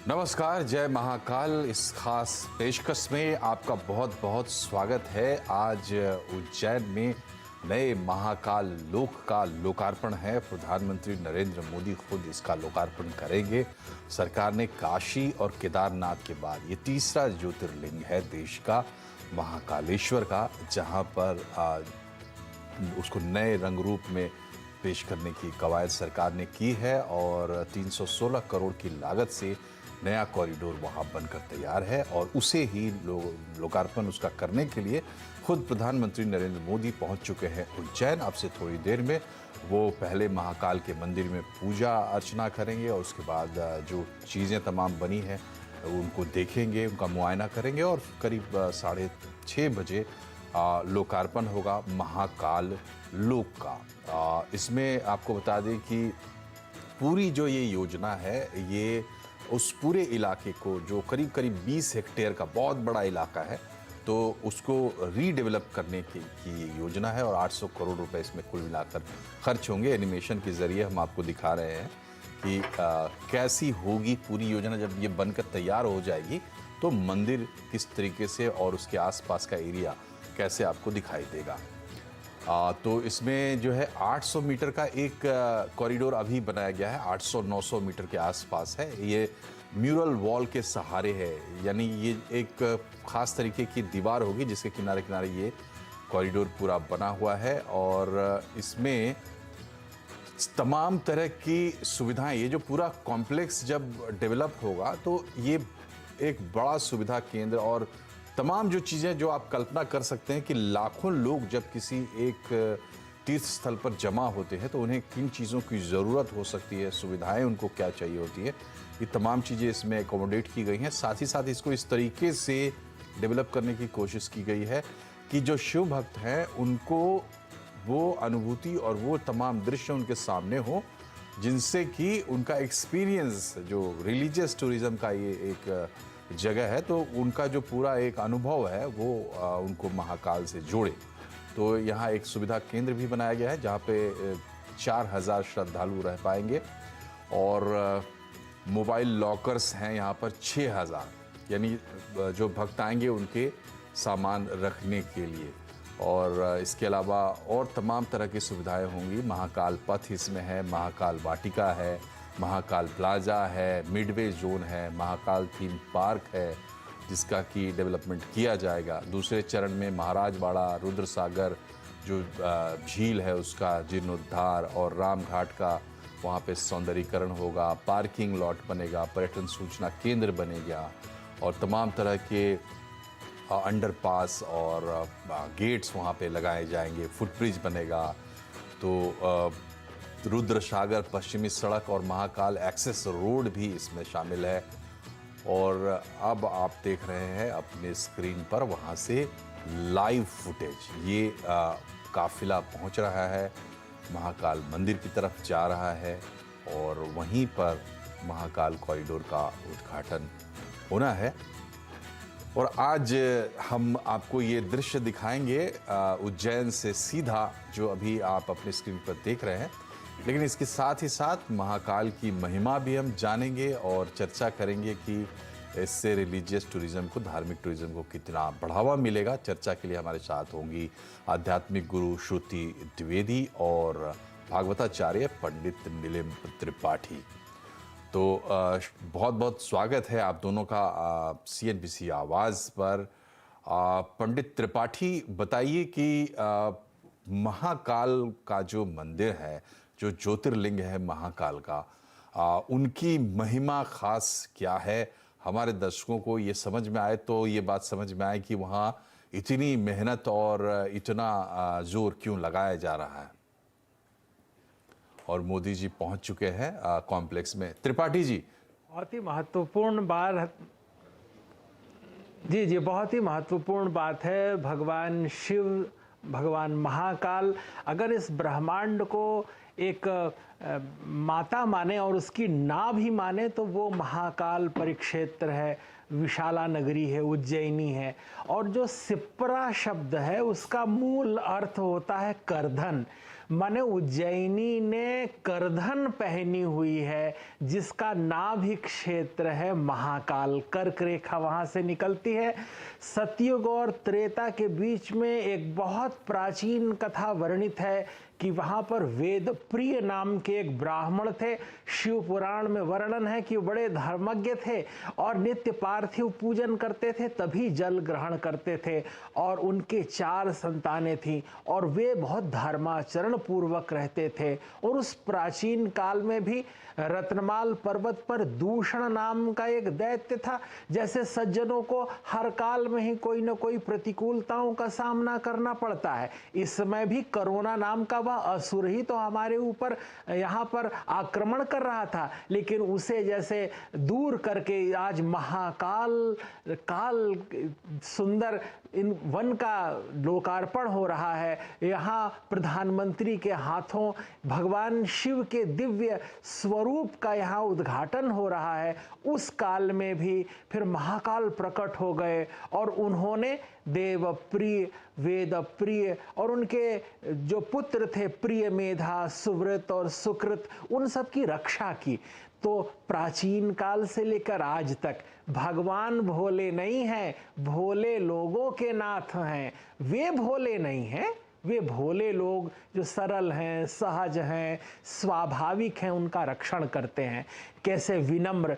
नमस्कार, जय महाकाल। इस खास पेशकश में आपका बहुत बहुत स्वागत है। आज उज्जैन में नए महाकाल लोक का लोकार्पण है। प्रधानमंत्री नरेंद्र मोदी खुद इसका लोकार्पण करेंगे। सरकार ने काशी और केदारनाथ के बाद ये तीसरा ज्योतिर्लिंग है देश का, महाकालेश्वर का, जहां पर उसको नए रंग रूप में पेश करने की कवायद सरकार ने की है और 316 करोड़ की लागत से नया कॉरिडोर वहां बनकर तैयार है और उसे ही लोकार्पण उसका करने के लिए खुद प्रधानमंत्री नरेंद्र मोदी पहुंच चुके हैं उज्जैन। अब से थोड़ी देर में वो पहले महाकाल के मंदिर में पूजा अर्चना करेंगे और उसके बाद जो चीज़ें तमाम बनी हैं उनको देखेंगे, उनका मुआयना करेंगे और करीब 6:30 बजे लोकार्पण होगा महाकाल लोक का। इसमें आपको बता दें कि पूरी जो ये योजना है ये उस पूरे इलाके को, जो करीब करीब 20 हेक्टेयर का बहुत बड़ा इलाका है, तो उसको रीडेवलप करने की योजना है और 800 करोड़ रुपए इसमें कुल मिलाकर खर्च होंगे। एनिमेशन के जरिए हम आपको दिखा रहे हैं कि कैसी होगी पूरी योजना। जब ये बनकर तैयार हो जाएगी तो मंदिर किस तरीके से और उसके आसपास का एरिया कैसे आपको दिखाई देगा। तो इसमें जो है 800 मीटर का एक कॉरिडोर अभी बनाया गया है, 800-900 मीटर के आसपास है। ये म्यूरल वॉल के सहारे है, यानी ये एक खास तरीके की दीवार होगी जिसके किनारे किनारे ये कॉरिडोर पूरा बना हुआ है और इसमें तमाम तरह की सुविधाएं, ये जो पूरा कॉम्प्लेक्स जब डेवलप होगा तो ये एक बड़ा सुविधा केंद्र और तमाम जो चीज़ें जो आप कल्पना कर सकते हैं कि लाखों लोग जब किसी एक तीर्थ स्थल पर जमा होते हैं तो उन्हें किन चीज़ों की ज़रूरत हो सकती है, सुविधाएं उनको क्या चाहिए होती है, ये तमाम चीज़ें इसमें एकोमोडेट की गई हैं। साथ ही साथ इसको इस तरीके से डेवलप करने की कोशिश की गई है कि जो शिव भक्त हैं उनको वो अनुभूति और वो तमाम दृश्य उनके सामने हो जिनसे कि उनका एक्सपीरियंस, जो रिलीजियस टूरिज़्म का ये एक जगह है, तो उनका जो पूरा एक अनुभव है वो उनको महाकाल से जोड़े। तो यहाँ एक सुविधा केंद्र भी बनाया गया है जहाँ पे 4000 श्रद्धालु रह पाएंगे और मोबाइल लॉकर्स हैं यहाँ पर 6000, यानी जो भक्त आएंगे उनके सामान रखने के लिए। और इसके अलावा और तमाम तरह की सुविधाएं होंगी। महाकाल पथ इसमें है, महाकाल वाटिका है, महाकाल प्लाजा है, मिडवे जोन है, महाकाल थीम पार्क है जिसका की डेवलपमेंट किया जाएगा। दूसरे चरण में महाराजवाड़ा, रुद्र सागर जो झील है उसका जीर्णोद्धार और रामघाट का वहाँ पे सौंदर्यीकरण होगा, पार्किंग लॉट बनेगा, पर्यटन सूचना केंद्र बनेगा और तमाम तरह के अंडरपास और गेट्स वहाँ पे लगाए जाएंगे, फुटब्रिज बनेगा। तो रुद्र सागर पश्चिमी सड़क और महाकाल एक्सेस रोड भी इसमें शामिल है। और अब आप देख रहे हैं अपने स्क्रीन पर वहाँ से लाइव फुटेज। ये काफिला पहुँच रहा है, महाकाल मंदिर की तरफ जा रहा है और वहीं पर महाकाल कॉरिडोर का उद्घाटन होना है। और आज हम आपको ये दृश्य दिखाएंगे उज्जैन से सीधा, जो अभी आप अपने स्क्रीन पर देख रहे हैं। लेकिन इसके साथ ही साथ महाकाल की महिमा भी हम जानेंगे और चर्चा करेंगे कि इससे रिलीजियस टूरिज्म को, धार्मिक टूरिज्म को कितना बढ़ावा मिलेगा। चर्चा के लिए हमारे साथ होंगी आध्यात्मिक गुरु श्रुति द्विवेदी और भागवताचार्य पंडित नीलिम त्रिपाठी। तो बहुत बहुत स्वागत है आप दोनों का CNBC आवाज़ पर। पंडित त्रिपाठी, बताइए कि महाकाल का जो मंदिर है, जो ज्योतिर्लिंग है महाकाल का, उनकी महिमा खास क्या है? हमारे दर्शकों को ये समझ में आए, तो ये बात समझ में आए कि वहाँ इतनी मेहनत और इतना जोर क्यों लगाया जा रहा है। और मोदी जी पहुंच चुके हैं कॉम्प्लेक्स में। त्रिपाठी जी, बहुत ही महत्वपूर्ण बात जी, बहुत ही महत्वपूर्ण बात है। भगवान शिव, भगवान महाकाल अगर इस ब्रह्मांड को एक माता माने और उसकी नाभ ही माने तो वो महाकाल परिक्षेत्र है, विशाला नगरी है, उज्जैनी है। और जो सिप्रा शब्द है उसका मूल अर्थ होता है करधन, माने उज्जैनी ने करधन पहनी हुई है, जिसका नाभि क्षेत्र है महाकाल। कर्क रेखा वहां से निकलती है। सतयुग और त्रेता के बीच में एक बहुत प्राचीन कथा वर्णित है कि वहां पर वेद प्रिय नाम के एक ब्राह्मण थे। शिव पुराण में वर्णन है कि बड़े धर्मज्ञ थे और नित्य पार्थिव पूजन करते थे, तभी जल ग्रहण करते थे। और उनके 4 संतानें थीं और वे बहुत धर्माचरण पूर्वक रहते थे। और उस प्राचीन काल में भी रत्नमाल पर्वत पर दूषण नाम का एक दैत्य था। जैसे सज्जनों को हर काल में ही कोई न कोई प्रतिकूलताओं का सामना करना पड़ता है, इस समय भी कोरोना नाम का वह असुर ही तो हमारे ऊपर यहाँ पर आक्रमण कर रहा था, लेकिन उसे जैसे दूर करके आज महाकाल काल सुंदर इन वन का लोकार्पण हो रहा है। यहाँ प्रधानमंत्री के हाथों भगवान शिव के दिव्य स्वरूप का यहाँ उद्घाटन हो रहा है। उस काल में भी फिर महाकाल प्रकट हो गए और उन्होंने देव प्रिय, वेद प्रिय और उनके जो पुत्र थे प्रिय मेधा, सुव्रत और सुकृत, उन सब की रक्षा की। तो प्राचीन काल से लेकर आज तक भगवान भोले नहीं हैं, भोले लोगों के नाथ हैं। वे भोले नहीं हैं, वे भोले लोग जो सरल हैं, सहज हैं, स्वाभाविक हैं, उनका रक्षण करते हैं। कैसे विनम्र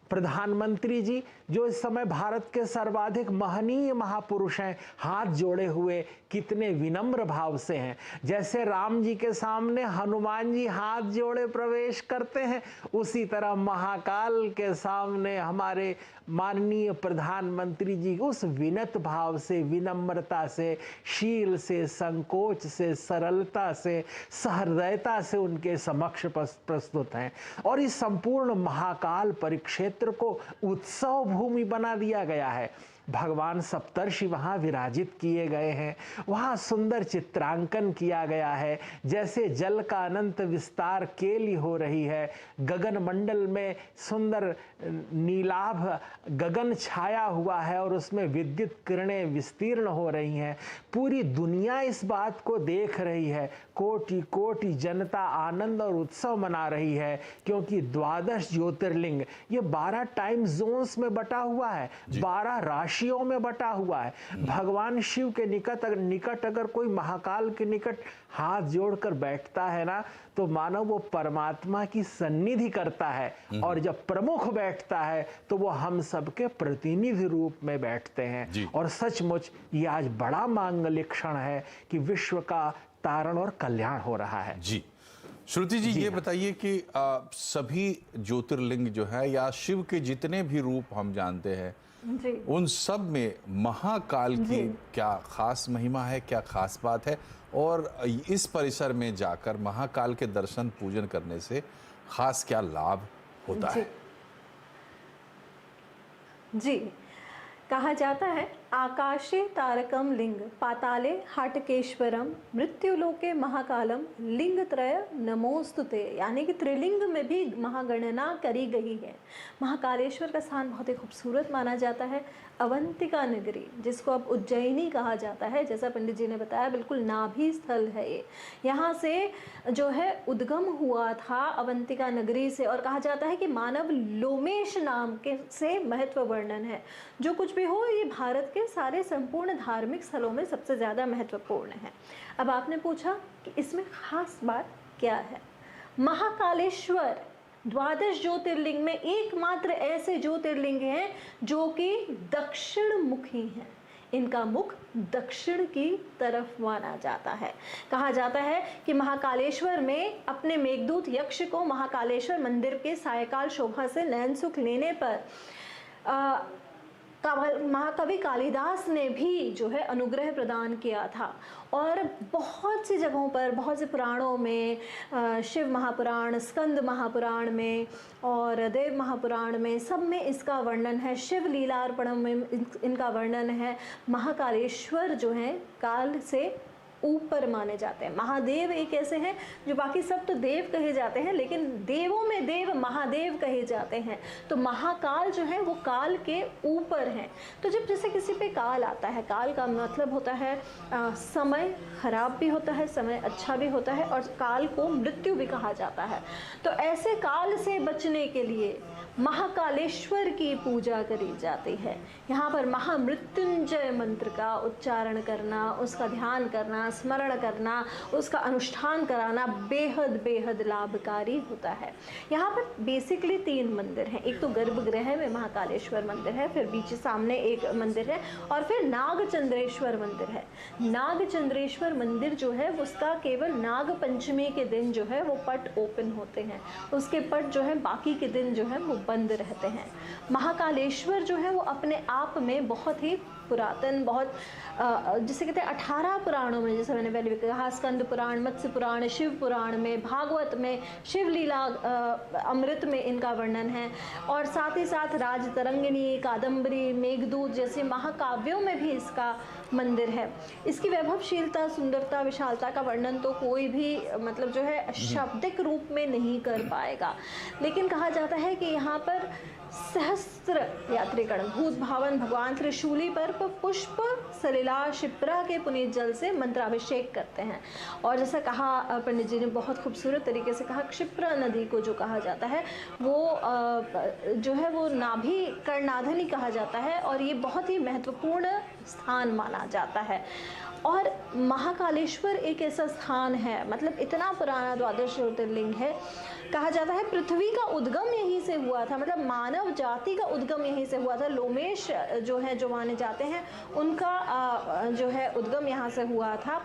प्रधानमंत्री जी जो इस समय भारत के सर्वाधिक महनीय महापुरुष हैं, हाथ जोड़े हुए कितने विनम्र भाव से हैं। जैसे राम जी के सामने हनुमान जी हाथ जोड़े प्रवेश करते हैं, उसी तरह महाकाल के सामने हमारे माननीय प्रधानमंत्री जी उस विनत भाव से, विनम्रता से, शील से, संकोच से, सरलता से, सहृदयता से उनके समक्ष प्रस्तुत हैं। और इस संपूर्ण महाकाल परिक्षेत्र को उत्सव भूमि बना दिया गया है। भगवान सप्तर्षि वहाँ विराजित किए गए हैं, वहाँ सुंदर चित्रांकन किया गया है। जैसे जल का अनंत विस्तार केली हो रही है, गगन मंडल में सुंदर नीलाभ गगन छाया हुआ है और उसमें विद्युत किरणें विस्तीर्ण हो रही हैं। पूरी दुनिया इस बात को देख रही है। कोटि कोटि जनता आनंद और उत्सव मना रही है, क्योंकि 12 ज्योतिर्लिंग ये 12 टाइम जोन्स में बटा हुआ है, 12 राशियों में बटा हुआ है। भगवान शिव के निकट अगर कोई महाकाल के निकट हाथ जोड़कर बैठता है ना, तो मानो वो परमात्मा की सन्निधि करता है। और जब प्रमुख बैठता है तो वो हम सबके प्रतिनिधि रूप में बैठते हैं। और सचमुच ये आज बड़ा मांगलिक क्षण है कि विश्व का तारण और कल्याण हो रहा है। जी श्रुति जी, ये बताइए कि सभी ज्योतिर्लिंग जो है या शिव के जितने भी रूप हम जानते हैं जी, उन सब में महाकाल की क्या खास महिमा है, क्या खास बात है? और इस परिसर में जाकर महाकाल के दर्शन पूजन करने से खास क्या लाभ होता है? जी, कहा जाता है आकाशे तारकम लिंग पाताले हाटकेश्वरम मृत्युलोके महाकालम लिंग त्रय नमोस्तुते, यानी कि त्रिलिंग में भी महागणना करी गई है। महाकालेश्वर का स्थान बहुत ही खूबसूरत माना जाता है। अवंतिका नगरी, जिसको अब उज्जैनी कहा जाता है, जैसा पंडित जी ने बताया, बिल्कुल नाभि स्थल है ये। यहाँ से जो है उद्गम हुआ था अवंतिका नगरी से, और कहा जाता है कि मानव लोमेश नाम के से महत्व वर्णन है। जो कुछ भी हो, ये भारत के सारे संपूर्ण धार्मिक स्थलों में सबसे ज़्यादा महत्वपूर्ण है। अब आपने पूछा कि इसमें खास बात क्या है। महाकालेश्वर 12 ज्योतिर्लिंग में एकमात्र ऐसे ज्योतिर्लिंग हैं जो कि दक्षिण मुखी हैं। इनका मुख दक्षिण की तरफ माना जाता है। कहा जाता है कि महाकालेश्वर में अपने मेघदूत यक्ष को महाकालेश्वर मंदिर के सायकाल शोभा से नयन सुख लेने पर महाकवि कालिदास ने भी जो है अनुग्रह प्रदान किया था। और बहुत सी जगहों पर, बहुत से पुराणों में, शिव महापुराण, स्कंद महापुराण में और देव महापुराण में, सब में इसका वर्णन है। शिव लीलार्पणम में इनका वर्णन है। महाकालेश्वर जो है काल से ऊपर माने जाते हैं। महादेव एक ऐसे हैं जो बाकी सब तो देव कहे जाते हैं, लेकिन देवों में देव महादेव कहे जाते हैं। तो महाकाल जो है वो काल के ऊपर हैं। तो जब जैसे किसी पे काल आता है, काल का मतलब होता है समय खराब भी होता है, समय अच्छा भी होता है, और काल को मृत्यु भी कहा जाता है। तो ऐसे काल से बचने के लिए महाकालेश्वर की पूजा करी जाती है। यहाँ पर महामृत्युंजय मंत्र का उच्चारण करना, उसका ध्यान करना, स्मरण करना, उसका अनुष्ठान कराना बेहद बेहद लाभकारी होता है। यहाँ पर बेसिकली 3 मंदिर हैं। एक तो गर्भगृह में महाकालेश्वर मंदिर है, फिर बीच सामने एक मंदिर है, और फिर नागचंद्रेश्वर मंदिर है। नागचंद्रेश्वर मंदिर जो है उसका केवल नाग पंचमी के दिन जो है वो पट ओपन होते हैं, उसके पट जो है बाकी के दिन जो है वो बंद रहते हैं। महाकालेश्वर जो है वो अपने आप में बहुत ही पुरातन, बहुत जिसे कहते हैं 18 पुराणों में, जैसे मैंने पहले भी कहा, स्कंद पुराण, मत्स्य पुराण, शिव पुराण में, भागवत में, शिवलीला अमृत में इनका वर्णन है, और साथ ही साथ राजतरंगिणी, कादम्बरी, मेघदूत जैसे महाकाव्यों में भी इसका मंदिर है। इसकी वैभवशीलता, सुंदरता, विशालता का वर्णन तो कोई भी मतलब जो है शाब्दिक रूप में नहीं कर पाएगा, लेकिन कहा जाता है कि यहाँ पर सहस्त्र यात्रीगण भूत भावन भगवान त्रिशूली पर पुष्प सलिला शिप्रा के पुनीत जल से मंत्राभिषेक करते हैं। और जैसा कहा पंडित जी ने बहुत खूबसूरत तरीके से कहा, क्षिप्रा नदी को जो कहा जाता है वो जो है वो नाभि कर्णाधनी कहा जाता है, और ये बहुत ही महत्वपूर्ण स्थान माना जाता है। और महाकालेश्वर एक ऐसा स्थान है, मतलब इतना पुराना द्वादश ज्योतिर्लिंग है, कहा जाता है पृथ्वी का उद्गम यहीं से हुआ था, मतलब मानव जाति का उद्गम यहीं से हुआ था। लोमेश जो है, जो माने जाते हैं, उनका जो है उद्गम यहाँ से हुआ था।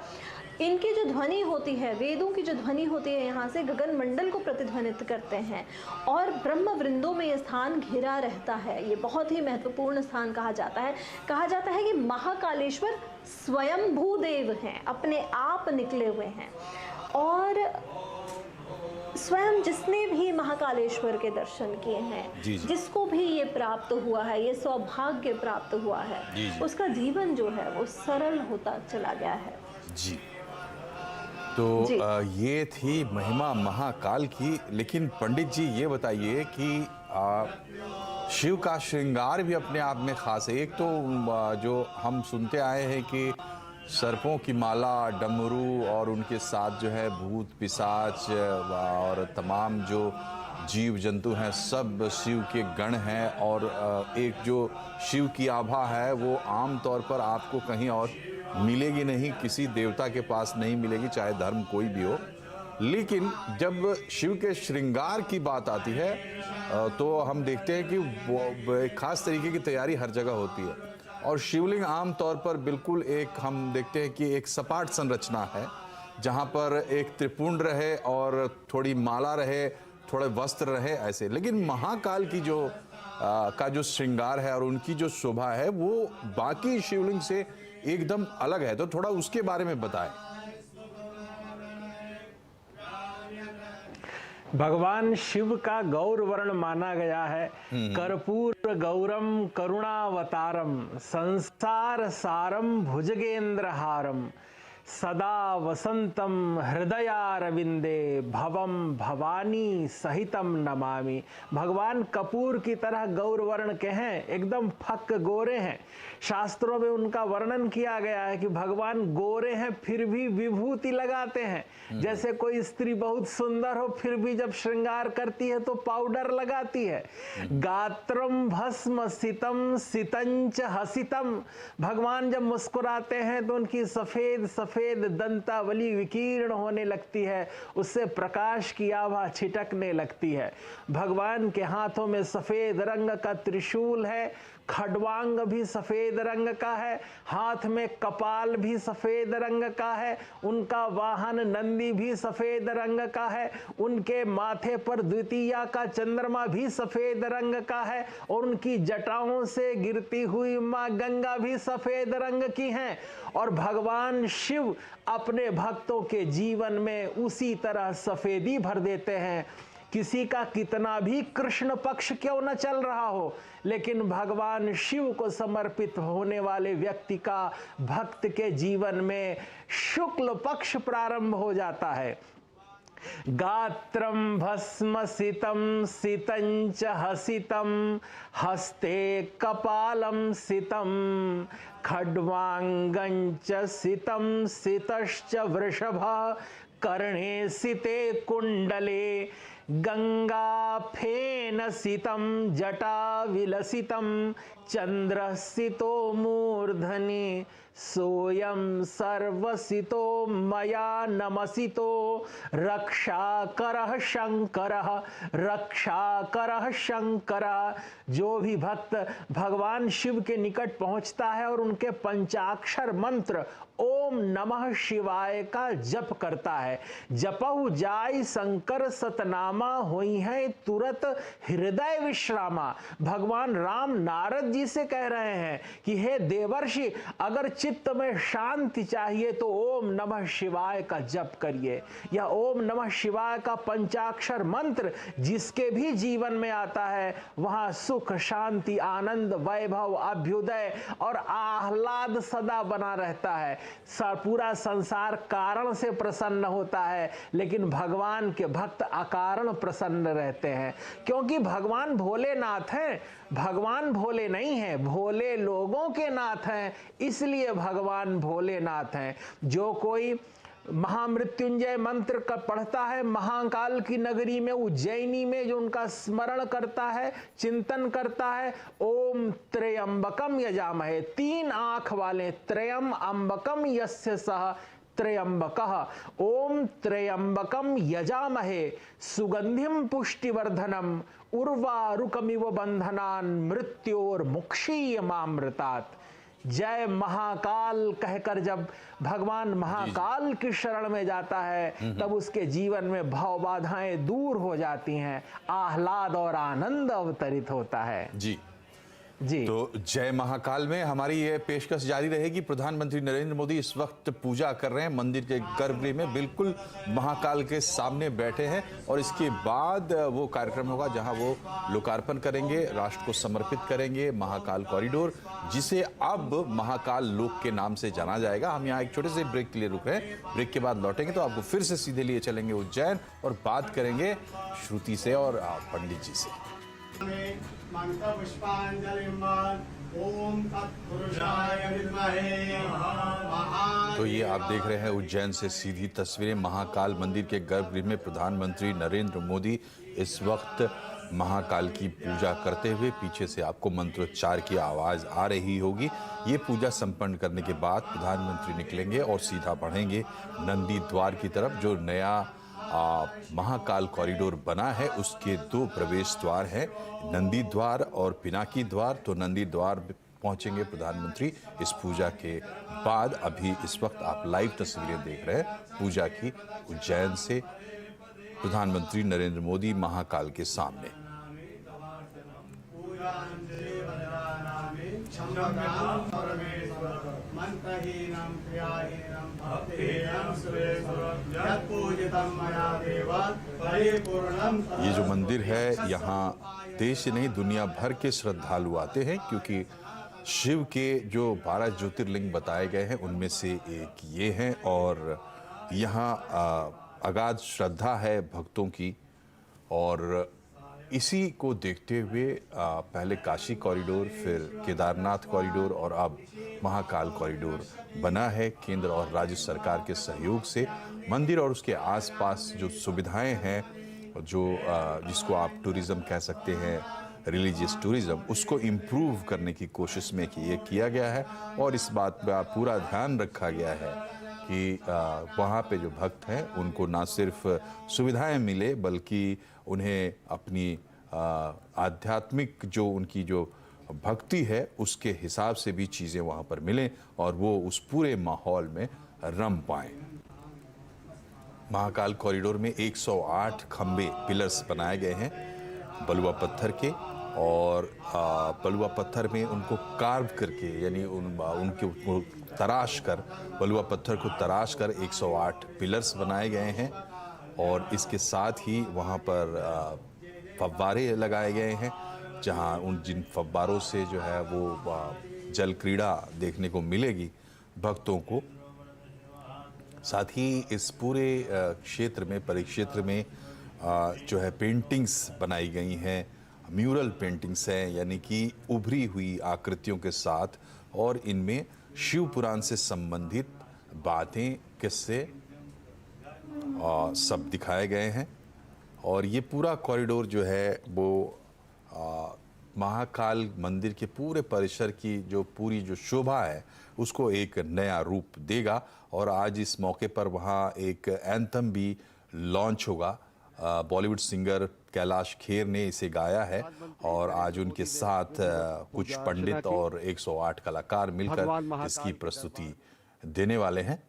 इनकी जो ध्वनि होती है, वेदों की जो ध्वनि होती है, यहाँ से गगन मंडल को प्रतिध्वनित करते हैं, और ब्रह्म वृंदों में ये स्थान घिरा रहता है। ये बहुत ही महत्वपूर्ण स्थान कहा जाता है। कहा जाता है कि महाकालेश्वर स्वयं भूदेव हैं, अपने आप निकले हुए हैं, और स्वयं जिसने भी महाकालेश्वर के दर्शन किए हैं, जिसको भी ये प्राप्त हुआ है, ये सौभाग्य प्राप्त हुआ है, उसका जीवन जो है वो सरल होता चला गया है। जी, तो ये थी महिमा महाकाल की। लेकिन पंडित जी ये बताइए कि शिव का श्रृंगार भी अपने आप में खास है। एक तो जो हम सुनते आए हैं कि सर्पों की माला, डमरू, और उनके साथ जो है भूत पिशाच और तमाम जो जीव जंतु हैं, सब शिव के गण हैं, और एक जो शिव की आभा है वो आम तौर पर आपको कहीं और मिलेगी नहीं, किसी देवता के पास नहीं मिलेगी, चाहे धर्म कोई भी हो। लेकिन जब शिव के श्रृंगार की बात आती है तो हम देखते हैं कि वो एक खास तरीके की तैयारी हर जगह होती है, और शिवलिंग आम तौर पर बिल्कुल एक हम देखते हैं कि एक सपाट संरचना है, जहाँ पर एक त्रिपुंड रहे और थोड़ी माला रहे, थोड़े वस्त्र रहे, ऐसे। लेकिन महाकाल की जो का जो श्रृंगार है और उनकी जो शोभा है वो बाकी शिवलिंग से एकदम अलग है, तो थोड़ा उसके बारे में बताएं। भगवान शिव का गौर वर्ण माना गया है। कर्पूर गौरम करुणावतारम संसार सारम भुजगेंद्र हारम सदा वसंतम हृदयारविंदे भवम भवानी सहितम नमामि। भगवान कपूर की तरह गौर वर्ण के हैं, एकदम फक गोरे हैं। शास्त्रों में उनका वर्णन किया गया है कि भगवान गोरे हैं फिर भी विभूति लगाते हैं। जैसे कोई स्त्री बहुत सुंदर हो फिर भी जब श्रृंगार करती है तो पाउडर लगाती है। गात्रम भस्म सितम सितंच हसितम। भगवान जब मुस्कुराते हैं तो उनकी सफेद सफेद दंतावली विकीर्ण होने लगती है, उससे प्रकाश की आभा छिटकने लगती है। भगवान के हाथों में सफेद रंग का त्रिशूल है, खड्वांग भी सफेद रंग का है, हाथ में कपाल भी सफेद रंग का है, उनका वाहन नंदी भी सफेद रंग का है, उनके माथे पर द्वितीया का चंद्रमा भी सफेद रंग का है, और उनकी जटाओं से गिरती हुई मां गंगा भी सफेद रंग की हैं। और भगवान शिव अपने भक्तों के जीवन में उसी तरह सफेदी भर देते हैं। किसी का कितना भी कृष्ण पक्ष क्यों न चल रहा हो, लेकिन भगवान शिव को समर्पित होने वाले व्यक्ति का भक्त के जीवन में शुक्ल पक्ष प्रारंभ हो जाता है। गात्रं भस्मसितं सितंच हसितं हस्ते कपालं सितं खड्वांगंच सितं सितश्च वृषभः कर्णे सिते कुंडले गंगाफेन सितं जटा विलसितं चंद्रसितो मूर्धनि सोयम सर्वसितो मया नमसितो रक्षाकरः शंकरः रक्षाकरः शंकरः। जो भी भक्त भगवान शिव के निकट पहुंचता है और उनके पंचाक्षर मंत्र ओम नमः शिवाय का जप करता है, जपहु जाय शंकर सतनामा होई है तुरत हृदय विश्रामा। भगवान राम नारद जी से कह रहे हैं कि हे देवर्षि, अगर चित्त में शांति चाहिए तो ओम नमः शिवाय का जप करिए। यह ओम नमः शिवाय का पंचाक्षर मंत्र जिसके भी जीवन में आता है, वहां सुख शांति आनंद वैभव अभ्युदय और आह्लाद सदा बना रहता है। पूरा संसार कारण से प्रसन्न होता है, लेकिन भगवान के भक्त अकारण प्रसन्न रहते हैं, क्योंकि भगवान भोलेनाथ हैं। भगवान भोले नहीं हैं, भोले लोगों के नाथ हैं, इसलिए भगवान भोलेनाथ हैं। जो कोई महामृत्युंजय मंत्र का पढ़ता है, महाकाल की नगरी में उज्जैनी में जो उनका स्मरण करता है, चिंतन करता है, ओम त्र्यंबकम यजामहे, 3 आंख वाले त्रयम अंबकम यस्य सह त्र्यंबकः, ओम त्र्यंबकम यजामहे सुगंधिम पुष्टिवर्धनम उर्वारुकमिव बंधनान मृत्योर्मुक्षीयमामृतात्। जय महाकाल कहकर जब भगवान महाकाल की शरण में जाता है, तब उसके जीवन में भव बाधाएं दूर हो जाती हैं, आह्लाद और आनंद अवतरित होता है। जी जी। तो जय महाकाल में हमारी ये पेशकश जारी रहेगी। प्रधानमंत्री नरेंद्र मोदी इस वक्त पूजा कर रहे हैं मंदिर के गर्भगृह में, बिल्कुल महाकाल के सामने बैठे हैं, और इसके बाद वो कार्यक्रम होगा जहां वो लोकार्पण करेंगे, राष्ट्र को समर्पित करेंगे महाकाल कॉरिडोर, जिसे अब महाकाल लोक के नाम से जाना जाएगा। हम यहाँ एक छोटे से ब्रेक के लिए रुक रहे हैं, ब्रेक के बाद लौटेंगे तो आपको फिर से सीधे लिए चलेंगे उज्जैन और बात करेंगे श्रुति से और पंडित जी से। तो ये आप देख रहे हैं उज्जैन से सीधी तस्वीरें महाकाल मंदिर के गर्भगृह में प्रधानमंत्री नरेंद्र मोदी इस वक्त महाकाल की पूजा करते हुए, पीछे से आपको मंत्रोच्चार की आवाज आ रही होगी। ये पूजा संपन्न करने के बाद प्रधानमंत्री निकलेंगे और सीधा बढ़ेंगे नंदी द्वार की तरफ। जो नया महाकाल कॉरिडोर बना है उसके 2 प्रवेश द्वार हैं, नंदी द्वार और पिनाकी द्वार। तो नंदी द्वार पहुंचेंगे प्रधानमंत्री इस पूजा के बाद। अभी इस वक्त आप लाइव तस्वीरें देख रहे हैं पूजा की उज्जैन से, प्रधानमंत्री नरेंद्र मोदी महाकाल के सामने। ये जो मंदिर है, यहाँ देश ही नहीं दुनिया भर के श्रद्धालु आते हैं, क्योंकि शिव के जो 12 ज्योतिर्लिंग बताए गए हैं उनमें से एक ये हैं, और यहाँ अगाध श्रद्धा है भक्तों की। और इसी को देखते हुए पहले काशी कॉरिडोर, फिर केदारनाथ कॉरिडोर और अब महाकाल कॉरिडोर बना है। केंद्र और राज्य सरकार के सहयोग से मंदिर और उसके आसपास जो सुविधाएं हैं, जो जिसको आप टूरिज्म कह सकते हैं, रिलीजियस टूरिज्म, उसको इम्प्रूव करने की कोशिश में ये किया गया है। और इस बात का पूरा ध्यान रखा गया है कि वहाँ पे जो भक्त हैं उनको ना सिर्फ सुविधाएं मिले, बल्कि उन्हें अपनी आध्यात्मिक जो उनकी जो भक्ति है उसके हिसाब से भी चीज़ें वहाँ पर मिलें और वो उस पूरे माहौल में रम पाएं। महाकाल कॉरिडोर में 108 खंबे पिलर्स बनाए गए हैं बलुआ पत्थर के, और बलुआ पत्थर में उनको कार्व करके, यानी उनको तराश कर, बलुआ पत्थर को तराश कर 108 पिलर्स बनाए गए हैं। और इसके साथ ही वहाँ पर फव्वारे लगाए गए हैं, जहाँ जिन फव्वारों से जो है वो जल क्रीड़ा देखने को मिलेगी भक्तों को। साथ ही इस पूरे क्षेत्र में, परिक्षेत्र में जो है पेंटिंग्स बनाई गई हैं, म्यूरल पेंटिंग्स हैं, यानी कि उभरी हुई आकृतियों के साथ, और इनमें शिव पुराण से संबंधित बातें, किस्से सब दिखाए गए हैं। और ये पूरा कॉरिडोर जो है वो महाकाल मंदिर के पूरे परिसर की जो पूरी जो शोभा है उसको एक नया रूप देगा। और आज इस मौके पर वहाँ एक एंथम भी लॉन्च होगा। बॉलीवुड सिंगर कैलाश खेर ने इसे गाया है और आज उनके साथ कुछ पंडित और 108 कलाकार मिलकर इसकी प्रस्तुति देने वाले हैं।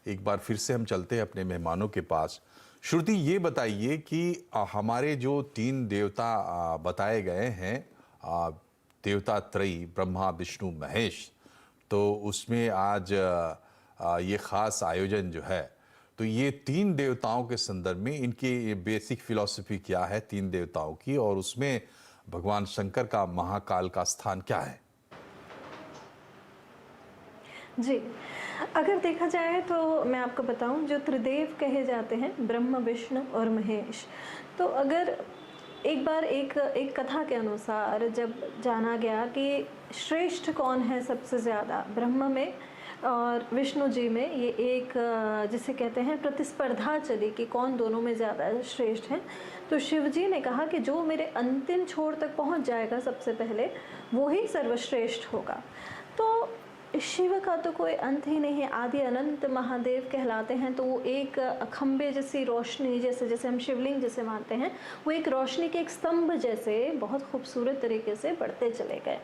एक बार फिर से हम चलते हैं अपने मेहमानों के पास। श्रुति, ये बताइए कि हमारे जो 3 देवता बताए गए हैं, देवता त्रयी ब्रह्मा विष्णु महेश, तो उसमें आज ये खास आयोजन जो है, तो ये 3 देवताओं के संदर्भ में इनकी बेसिक फिलॉसफी क्या है 3 देवताओं की, और उसमें भगवान शंकर का महाकाल का स्थान क्या है? जी, अगर देखा जाए तो मैं आपको बताऊं, जो त्रिदेव कहे जाते हैं ब्रह्मा विष्णु और महेश, तो अगर एक बार एक कथा के अनुसार जब जाना गया कि श्रेष्ठ कौन है सबसे ज़्यादा, ब्रह्मा में और विष्णु जी में, ये एक जिसे कहते हैं प्रतिस्पर्धा चली कि कौन दोनों में ज़्यादा श्रेष्ठ हैं, तो शिव जी ने कहा कि जो मेरे अंतिम छोर तक पहुंच जाएगा सबसे पहले, वो ही सर्वश्रेष्ठ होगा। तो शिव का तो कोई अंत ही नहीं है, आदि अनंत महादेव कहलाते हैं। तो वो एक खंबे जैसी रोशनी, जैसे हम शिवलिंग जैसे मानते हैं, वो एक रोशनी के एक स्तंभ जैसे बहुत खूबसूरत तरीके से बढ़ते चले गए।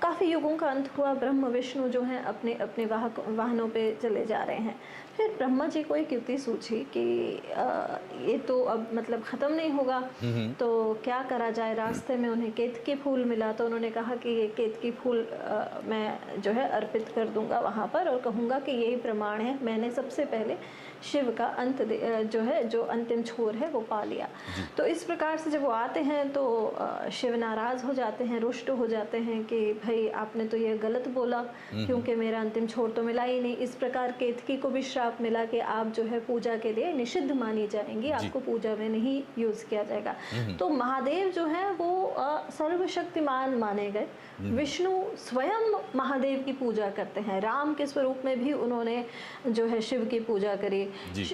काफ़ी युगों का अंत हुआ, ब्रह्म विष्णु जो हैं अपने अपने वाहनों पे चले जा रहे हैं। फिर ब्रह्मा जी को एक युक्ति सूझी कि ये तो अब मतलब ख़त्म नहीं होगा, तो क्या करा जाए। रास्ते में उन्हें केतकी फूल मिला, तो उन्होंने कहा कि ये केतकी फूल मैं जो है अर्पित कर दूंगा वहाँ पर, और कहूँगा कि यही प्रमाण है, मैंने सबसे पहले शिव का अंत जो है, जो अंतिम छोर है वो पा लिया। तो इस प्रकार से जब वो आते हैं तो शिव नाराज़ हो जाते हैं, रुष्ट हो जाते हैं कि भाई आपने तो ये गलत बोला, क्योंकि मेरा अंतिम छोर तो मिला ही नहीं। इस प्रकार केतकी को भी श्राप मिला कि आप जो है पूजा के लिए निषिद्ध मानी जाएंगी, आपको पूजा में नहीं यूज़ किया जाएगा। तो महादेव जो है वो सर्वशक्तिमान माने गए। विष्णु स्वयं महादेव की पूजा करते हैं, राम के स्वरूप में भी उन्होंने जो है शिव की पूजा करी,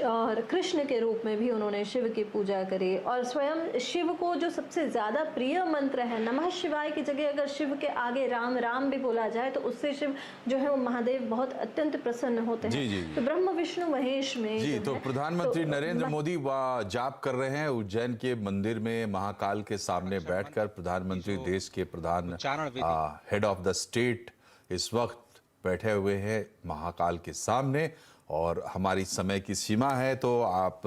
और कृष्ण के रूप में भी उन्होंने शिव की पूजा करी। और स्वयं शिव को जो सबसे ज़्यादा प्रिय मंत्र है नमः शिवाय की जगह अगर शिव के आगे राम राम भी बोला जाए तो उससे शिव जो है वो महादेव बहुत अत्यंत प्रसन्न होते हैं। तो ब्रह्म विष्णु महेश में जी, तो प्रधानमंत्री नरेंद्र मोदी जाप कर रहे हैं उज्जैन के मंदिर में, महाकाल के सामने बैठकर। प्रधानमंत्री देश के प्रधान हेड ऑफ द स्टेट इस वक्त बैठे हुए हैं महाकाल के सामने, और हमारी समय की सीमा है, तो आप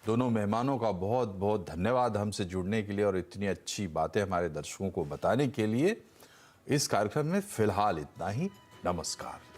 दोनों मेहमानों का बहुत बहुत धन्यवाद हमसे जुड़ने के लिए और इतनी अच्छी बातें हमारे दर्शकों को बताने के लिए। इस कार्यक्रम में फिलहाल इतना ही। नमस्कार।